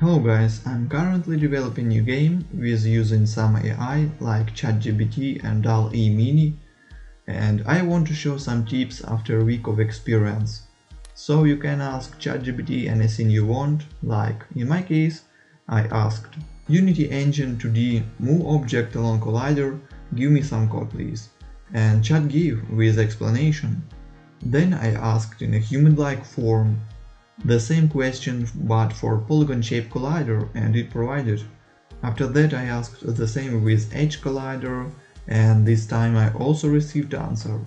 Hello guys, I'm currently developing a new game with using some AI like ChatGPT and DALL-E mini, and I want to show some tips after a week of experience. So you can ask ChatGPT anything you want, like in my case I asked Unity engine 2D move object along collider, give me some code please, and Chat gave with explanation. Then I asked in a human-like form the same question but for polygon-shaped collider, and it provided. After that I asked the same with edge collider, and this time I also received answer.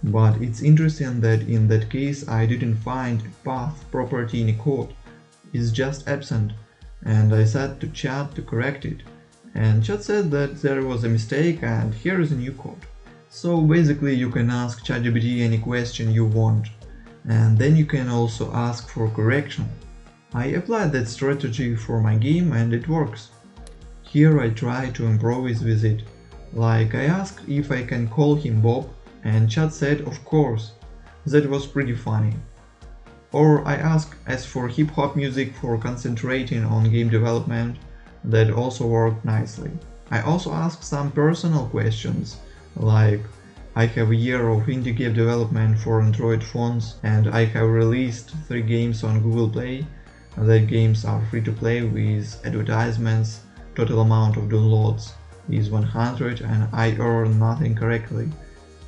But it's interesting that in that case I didn't find path property in code, it's just absent, and I said to Chat to correct it. And Chat said that there was a mistake and here is a new code. So basically you can ask ChatGPT any question you want. And then you can also ask for correction. I applied that strategy for my game and it works. Here I try to improvise with it. Like I asked if I can call him Bob, and Chat said of course. That was pretty funny. Or I asked as for hip hop music for concentrating on game development, that also worked nicely. I also asked some personal questions, like I have a year of indie game development for Android phones and I have released 3 games on Google Play. The games are free to play with advertisements, total amount of downloads is 100 and I earn nothing correctly.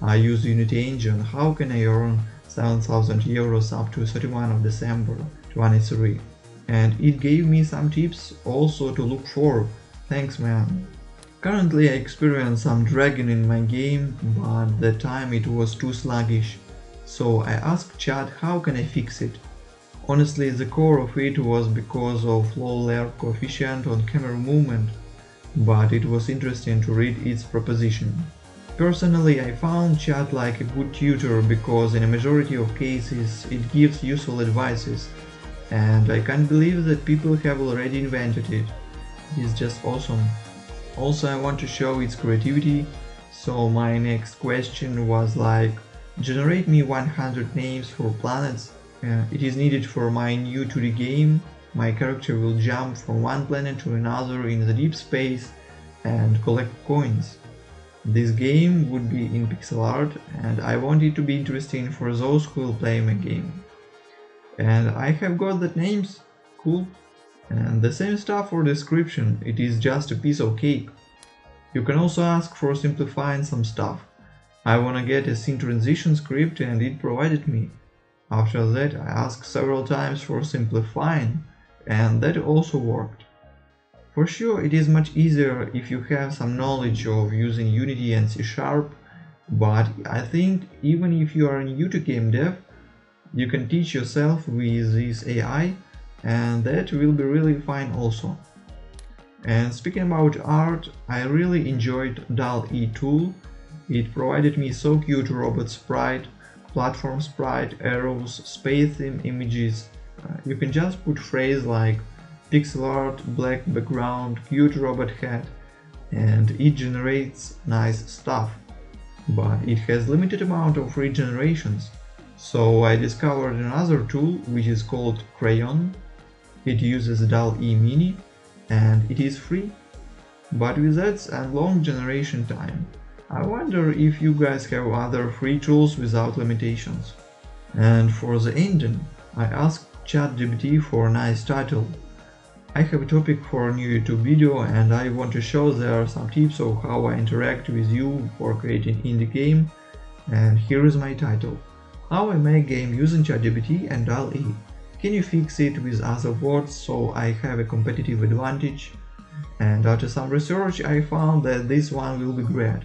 I use Unity engine, how can I earn 7,000 euros up to 31 of December 23? And it gave me some tips also to look for, thanks man. Currently I experience some dragging in my game, but that time it was too sluggish, so I asked Chat how can I fix it. Honestly the core of it was because of low layer coefficient on camera movement, but it was interesting to read its proposition. Personally I found Chat like a good tutor because in a majority of cases it gives useful advices, and I can't believe that people have already invented it. It is just awesome. Also I want to show its creativity, so my next question was like, generate me 100 names for planets. It is needed for my new 2D game. My character will jump from one planet to another in the deep space and collect coins. This game would be in pixel art and I want it to be interesting for those who will play my game. And I have got the names, cool. And the same stuff for description, it is just a piece of cake. You can also ask for simplifying some stuff. I wanna get a scene transition script and it provided me. After that I asked several times for simplifying, and that also worked. For sure it is much easier if you have some knowledge of using Unity and C#, but I think even if you are new to game dev, you can teach yourself with this AI, and that will be really fine also. And speaking about art, I really enjoyed DALL-E tool. It provided me so cute robot sprite, platform sprite, arrows, space theme images. You can just put phrase like pixel art, black background, cute robot head, and it generates nice stuff. But it has limited amount of regenerations. So I discovered another tool which is called Crayon. It uses DALL-E mini and it is free, but with ads and long generation time. I wonder if you guys have other free tools without limitations. And for the ending, I asked ChatGPT for a nice title. I have a topic for a new YouTube video and I want to show there some tips of how I interact with you for creating indie game, and here is my title. How I make game using ChatGPT and DALL-E. Can you fix it with other words so I have a competitive advantage? And after some research I found that this one will be great.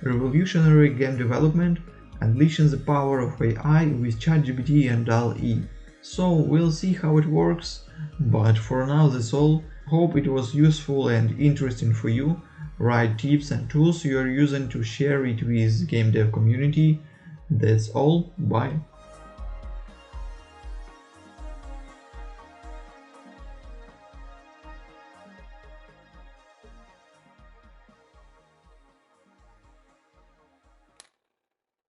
Revolutionary game development, unleashing the power of AI with ChatGPT and DALL-E. So we'll see how it works, but for now that's all. Hope it was useful and interesting for you. Write tips and tools you are using to share it with game dev community. That's all, bye.